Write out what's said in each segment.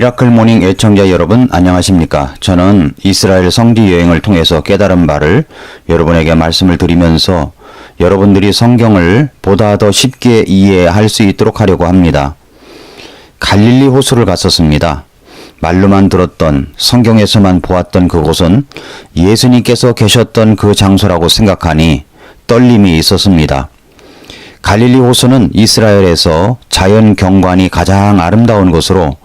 미라클 모닝 애청자 여러분 안녕하십니까? 저는 이스라엘 성지 여행을 통해서 깨달은 바를 여러분에게 말씀을 드리면서 여러분들이 성경을 보다 더 쉽게 이해할 수 있도록 하려고 합니다. 갈릴리 호수를 갔었습니다. 말로만 들었던, 성경에서만 보았던 그곳은 예수님께서 계셨던 그 장소라고 생각하니 떨림이 있었습니다. 갈릴리 호수는 이스라엘에서 자연 경관이 가장 아름다운 곳으로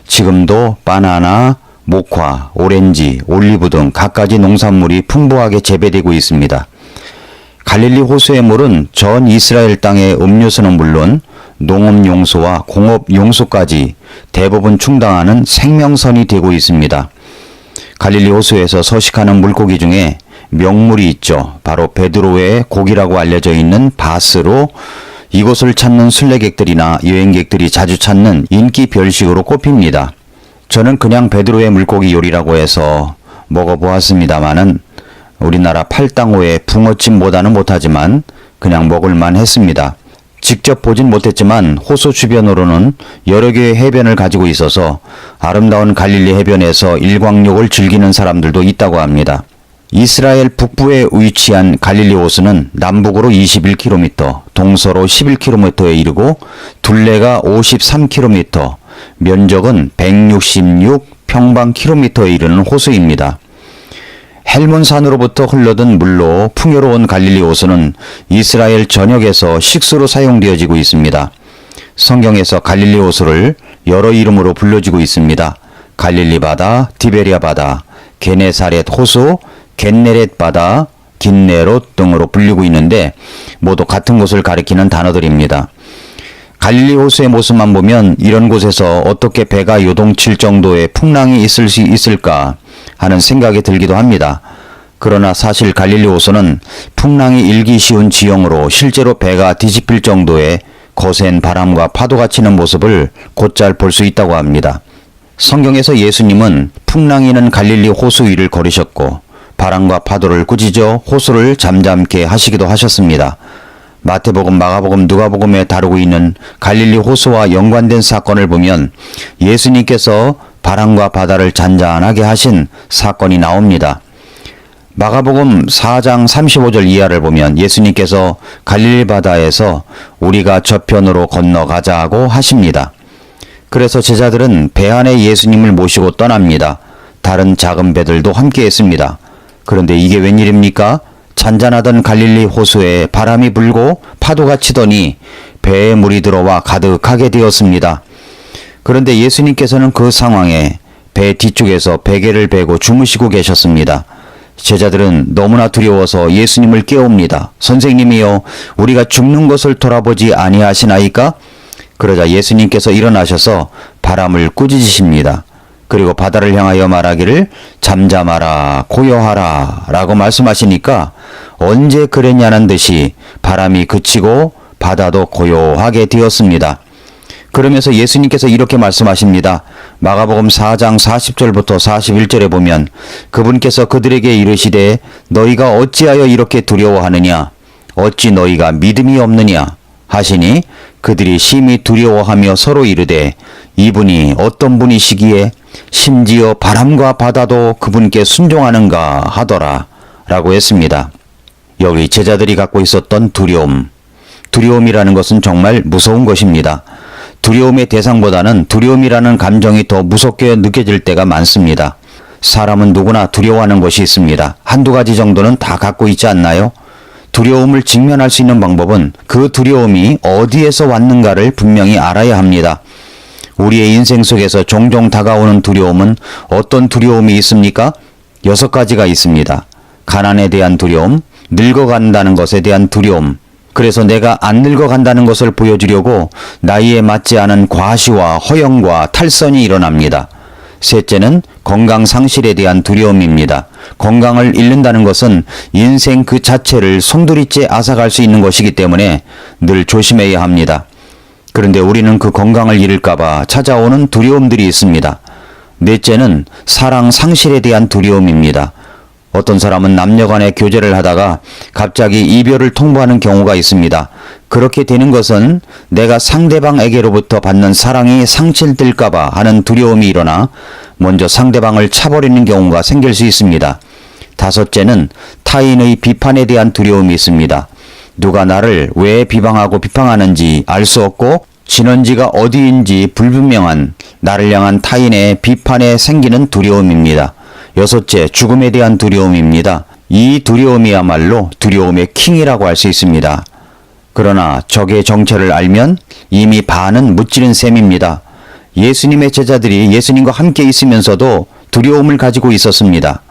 지금도 바나나, 목화, 오렌지, 올리브 등 갖가지 농산물이 풍부하게 재배되고 있습니다. 갈릴리 호수의 물은 전 이스라엘 땅의 음료수는 물론 농업 용수와 공업 용수까지 대부분 충당하는 생명선이 되고 있습니다. 갈릴리 호수에서 서식하는 물고기 중에 명물이 있죠. 바로 베드로의 고기라고 알려져 있는 바스로 이곳을 찾는 순례객들이나 여행객들이 자주 찾는 인기 별식으로 꼽힙니다. 저는 그냥 베드로의 물고기 요리라고 해서 먹어보았습니다마는 우리나라 팔당호의 붕어찜보다는 못하지만 그냥 먹을만 했습니다. 직접 보진 못했지만 호수 주변으로는 여러 개의 해변을 가지고 있어서 아름다운 갈릴리 해변에서 일광욕을 즐기는 사람들도 있다고 합니다. 이스라엘 북부에 위치한 갈릴리 호수는 남북으로 21km, 동서로 11km에 이르고 둘레가 53km, 면적은 166평방킬로미터에 이르는 호수입니다. 헬몬산으로부터 흘러든 물로 풍요로운 갈릴리 호수는 이스라엘 전역에서 식수로 사용되어지고 있습니다. 성경에서 갈릴리 호수를 여러 이름으로 불러지고 있습니다. 갈릴리 바다, 디베리아 바다, 게네사렛 호수, 겟네렛 바다, 긴네롯 등으로 불리고 있는데 모두 같은 곳을 가리키는 단어들입니다. 갈릴리 호수의 모습만 보면 이런 곳에서 어떻게 배가 요동칠 정도의 풍랑이 있을 수 있을까 하는 생각이 들기도 합니다. 그러나 사실 갈릴리 호수는 풍랑이 일기 쉬운 지형으로 실제로 배가 뒤집힐 정도의 거센 바람과 파도가 치는 모습을 곧잘 볼 수 있다고 합니다. 성경에서 예수님은 풍랑이 는 갈릴리 호수 위를 걸으셨고 바람과 파도를 꾸짖어 호수를 잠잠케 하시기도 하셨습니다. 마태복음, 마가복음, 누가복음에 다루고 있는 갈릴리 호수와 연관된 사건을 보면 예수님께서 바람과 바다를 잔잔하게 하신 사건이 나옵니다. 마가복음 4장 35절 이하를 보면 예수님께서 갈릴리 바다에서 우리가 저편으로 건너가자 하고 하십니다. 그래서 제자들은 배 안에 예수님을 모시고 떠납니다. 다른 작은 배들도 함께 했습니다. 그런데 이게 웬일입니까? 잔잔하던 갈릴리 호수에 바람이 불고 파도가 치더니 배에 물이 들어와 가득하게 되었습니다. 그런데 예수님께서는 그 상황에 배 뒤쪽에서 베개를 베고 주무시고 계셨습니다. 제자들은 너무나 두려워서 예수님을 깨웁니다. 선생님이여, 우리가 죽는 것을 돌아보지 아니하시나이까? 그러자 예수님께서 일어나셔서 바람을 꾸짖으십니다. 그리고 바다를 향하여 말하기를 잠잠하라, 고요하라 라고 말씀하시니까 언제 그랬냐는 듯이 바람이 그치고 바다도 고요하게 되었습니다. 그러면서 예수님께서 이렇게 말씀하십니다. 마가복음 4장 40절부터 41절에 보면 그분께서 그들에게 이르시되 너희가 어찌하여 이렇게 두려워하느냐? 어찌 너희가 믿음이 없느냐? 하시니 그들이 심히 두려워하며 서로 이르되 이분이 어떤 분이시기에 심지어 바람과 바다도 그분께 순종하는가 하더라 라고 했습니다. 여기 제자들이 갖고 있었던 두려움이라는 것은 정말 무서운 것입니다. 두려움의 대상보다는 두려움이라는 감정이 더 무섭게 느껴질 때가 많습니다. 사람은 누구나 두려워하는 것이 있습니다. 한두 가지 정도는 다 갖고 있지 않나요? 두려움을 직면할 수 있는 방법은 그 두려움이 어디에서 왔는가를 분명히 알아야 합니다. 우리의 인생 속에서 종종 다가오는 두려움은 어떤 두려움이 있습니까? 6가지가 있습니다. 가난에 대한 두려움, 늙어간다는 것에 대한 두려움, 그래서 내가 안 늙어간다는 것을 보여주려고 나이에 맞지 않은 과시와 허영과 탈선이 일어납니다. 셋째는 건강 상실에 대한 두려움입니다. 건강을 잃는다는 것은 인생 그 자체를 송두리째 앗아갈 수 있는 것이기 때문에 늘 조심해야 합니다. 그런데 우리는 그 건강을 잃을까봐 찾아오는 두려움들이 있습니다. 넷째는 사랑 상실에 대한 두려움입니다. 어떤 사람은 남녀간의 교제를 하다가 갑자기 이별을 통보하는 경우가 있습니다. 그렇게 되는 것은 내가 상대방에게로부터 받는 사랑이 상실될까봐 하는 두려움이 일어나 먼저 상대방을 차버리는 경우가 생길 수 있습니다. 다섯째는 타인의 비판에 대한 두려움이 있습니다. 누가 나를 왜 비방하고 비판하는지 알 수 없고 진원지가 어디인지 불분명한 나를 향한 타인의 비판에 생기는 두려움입니다. 여섯째, 죽음에 대한 두려움입니다. 이 두려움이야말로 두려움의 킹이라고 할 수 있습니다. 그러나 적의 정체를 알면 이미 반은 무찌른 셈입니다. 예수님의 제자들이 예수님과 함께 있으면서도 두려움을 가지고 있었습니다.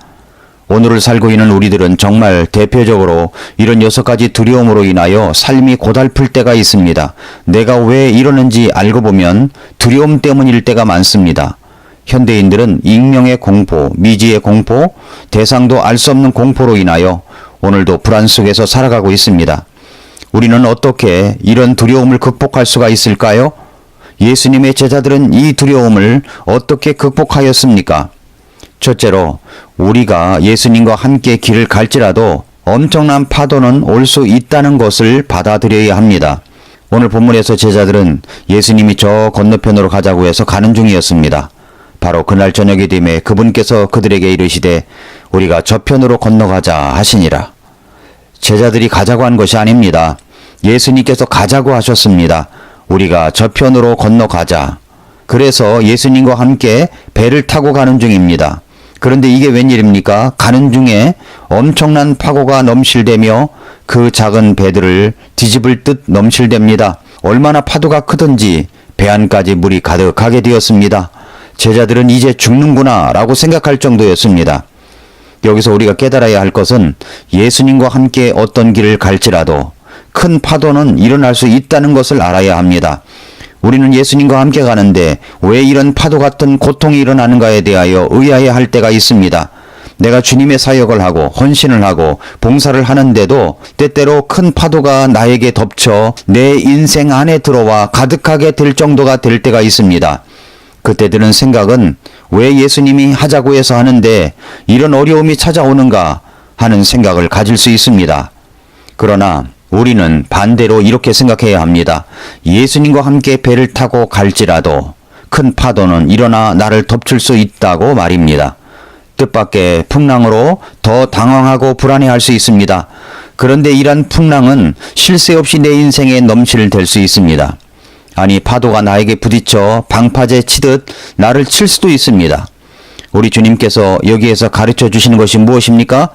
오늘을 살고 있는 우리들은 정말 대표적으로 이런 6가지 두려움으로 인하여 삶이 고달플 때가 있습니다. 내가 왜 이러는지 알고 보면 두려움 때문일 때가 많습니다. 현대인들은 익명의 공포, 미지의 공포, 대상도 알 수 없는 공포로 인하여 오늘도 불안 속에서 살아가고 있습니다. 우리는 어떻게 이런 두려움을 극복할 수가 있을까요? 예수님의 제자들은 이 두려움을 어떻게 극복하였습니까? 첫째로 우리가 예수님과 함께 길을 갈지라도 엄청난 파도는 올 수 있다는 것을 받아들여야 합니다. 오늘 본문에서 제자들은 예수님이 저 건너편으로 가자고 해서 가는 중이었습니다. 바로 그날 저녁이 되매 그분께서 그들에게 이르시되 우리가 저편으로 건너가자 하시니라. 제자들이 가자고 한 것이 아닙니다. 예수님께서 가자고 하셨습니다. 우리가 저편으로 건너가자. 그래서 예수님과 함께 배를 타고 가는 중입니다. 그런데 이게 웬일입니까? 가는 중에 엄청난 파고가 넘실대며 그 작은 배들을 뒤집을 듯 넘실댑니다. 얼마나 파도가 크든지 배 안까지 물이 가득하게 되었습니다. 제자들은 이제 죽는구나 라고 생각할 정도였습니다. 여기서 우리가 깨달아야 할 것은 예수님과 함께 어떤 길을 갈지라도 큰 파도는 일어날 수 있다는 것을 알아야 합니다. 우리는 예수님과 함께 가는데 왜 이런 파도 같은 고통이 일어나는가에 대하여 의아해 할 때가 있습니다. 내가 주님의 사역을 하고 헌신을 하고 봉사를 하는데도 때때로 큰 파도가 나에게 덮쳐 내 인생 안에 들어와 가득하게 될 정도가 될 때가 있습니다. 그때 드는 생각은 왜 예수님이 하자고 해서 하는데 이런 어려움이 찾아오는가 하는 생각을 가질 수 있습니다. 그러나 우리는 반대로 이렇게 생각해야 합니다. 예수님과 함께 배를 타고 갈지라도 큰 파도는 일어나 나를 덮칠 수 있다고 말입니다. 뜻밖의 풍랑으로 더 당황하고 불안해할 수 있습니다. 그런데 이러한 풍랑은 쉴 새 없이 내 인생에 넘실될 수 있습니다. 아니, 파도가 나에게 부딪혀 방파제 치듯 나를 칠 수도 있습니다. 우리 주님께서 여기에서 가르쳐 주시는 것이 무엇입니까?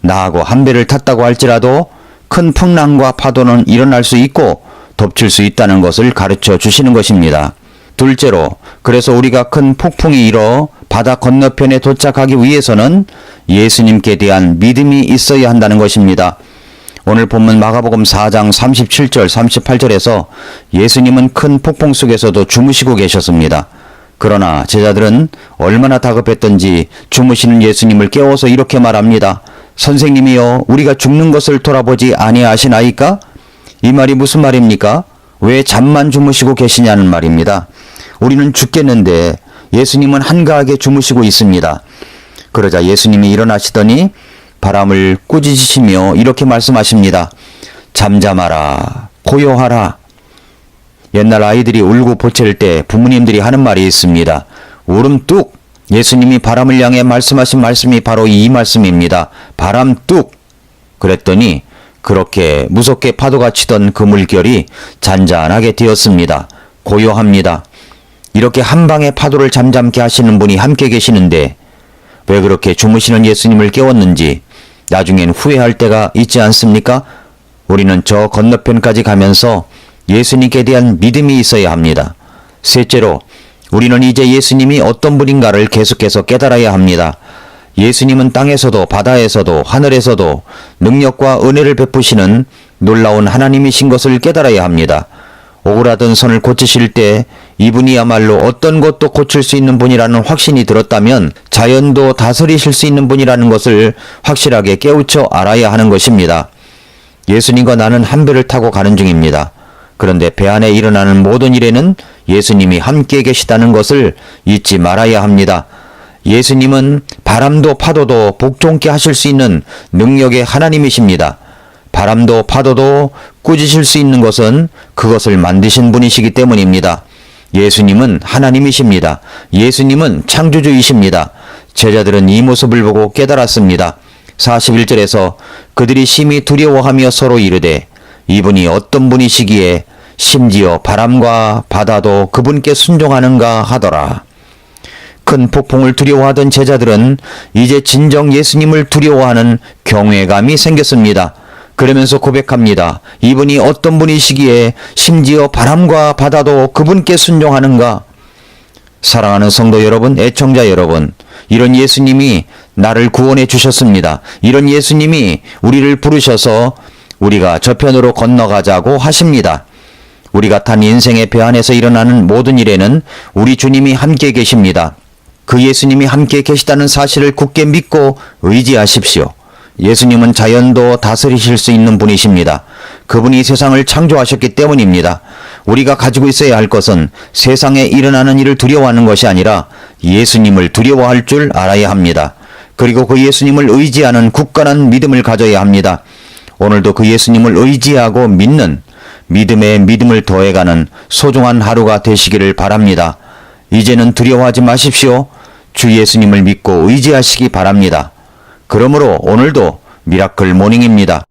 나하고 한 배를 탔다고 할지라도 큰 풍랑과 파도는 일어날 수 있고 덮칠 수 있다는 것을 가르쳐 주시는 것입니다. 둘째로, 그래서 우리가 큰 폭풍이 일어 바다 건너편에 도착하기 위해서는 예수님께 대한 믿음이 있어야 한다는 것입니다. 오늘 본문 마가복음 4장 37절 38절에서 예수님은 큰 폭풍 속에서도 주무시고 계셨습니다. 그러나 제자들은 얼마나 다급했던지 주무시는 예수님을 깨워서 이렇게 말합니다. 선생님이여, 우리가 죽는 것을 돌아보지 아니하시나이까? 이 말이 무슨 말입니까? 왜 잠만 주무시고 계시냐는 말입니다. 우리는 죽겠는데 예수님은 한가하게 주무시고 있습니다. 그러자 예수님이 일어나시더니 바람을 꾸짖으시며 이렇게 말씀하십니다. 잠잠하라, 고요하라. 옛날 아이들이 울고 보챌 때 부모님들이 하는 말이 있습니다. 울음 뚝. 예수님이 바람을 향해 말씀하신 말씀이 바로 이 말씀입니다. 바람 뚝. 그랬더니 그렇게 무섭게 파도가 치던 그 물결이 잔잔하게 되었습니다. 고요합니다. 이렇게 한 방에 파도를 잠잠케 하시는 분이 함께 계시는데 왜 그렇게 주무시는 예수님을 깨웠는지 나중엔 후회할 때가 있지 않습니까? 우리는 저 건너편까지 가면서 예수님께 대한 믿음이 있어야 합니다. 셋째로, 우리는 이제 예수님이 어떤 분인가를 계속해서 깨달아야 합니다. 예수님은 땅에서도 바다에서도 하늘에서도 능력과 은혜를 베푸시는 놀라운 하나님이신 것을 깨달아야 합니다. 오그라든 선을 고치실 때 이분이야말로 어떤 것도 고칠 수 있는 분이라는 확신이 들었다면 자연도 다스리실 수 있는 분이라는 것을 확실하게 깨우쳐 알아야 하는 것입니다. 예수님과 나는 한 배를 타고 가는 중입니다. 그런데 배 안에 일어나는 모든 일에는 예수님이 함께 계시다는 것을 잊지 말아야 합니다. 예수님은 바람도 파도도 복종케 하실 수 있는 능력의 하나님이십니다. 바람도 파도도 꾸짖을 수 있는 것은 그것을 만드신 분이시기 때문입니다. 예수님은 하나님이십니다. 예수님은 창조주이십니다. 제자들은 이 모습을 보고 깨달았습니다. 41절에서 그들이 심히 두려워하며 서로 이르되 이분이 어떤 분이시기에 심지어 바람과 바다도 그분께 순종하는가 하더라. 큰 폭풍을 두려워하던 제자들은 이제 진정 예수님을 두려워하는 경외감이 생겼습니다. 그러면서 고백합니다. 이분이 어떤 분이시기에 심지어 바람과 바다도 그분께 순종하는가? 사랑하는 성도 여러분, 애청자 여러분, 이런 예수님이 나를 구원해 주셨습니다. 이런 예수님이 우리를 부르셔서 우리가 저편으로 건너가자고 하십니다. 우리가 탄 인생의 배 안에서 일어나는 모든 일에는 우리 주님이 함께 계십니다. 그 예수님이 함께 계시다는 사실을 굳게 믿고 의지하십시오. 예수님은 자연도 다스리실 수 있는 분이십니다. 그분이 세상을 창조하셨기 때문입니다. 우리가 가지고 있어야 할 것은 세상에 일어나는 일을 두려워하는 것이 아니라 예수님을 두려워할 줄 알아야 합니다. 그리고 그 예수님을 의지하는 굳건한 믿음을 가져야 합니다. 오늘도 그 예수님을 의지하고 믿는 믿음에 믿음을 더해가는 소중한 하루가 되시기를 바랍니다. 이제는 두려워하지 마십시오. 주 예수님을 믿고 의지하시기 바랍니다. 그러므로 오늘도 미라클 모닝입니다.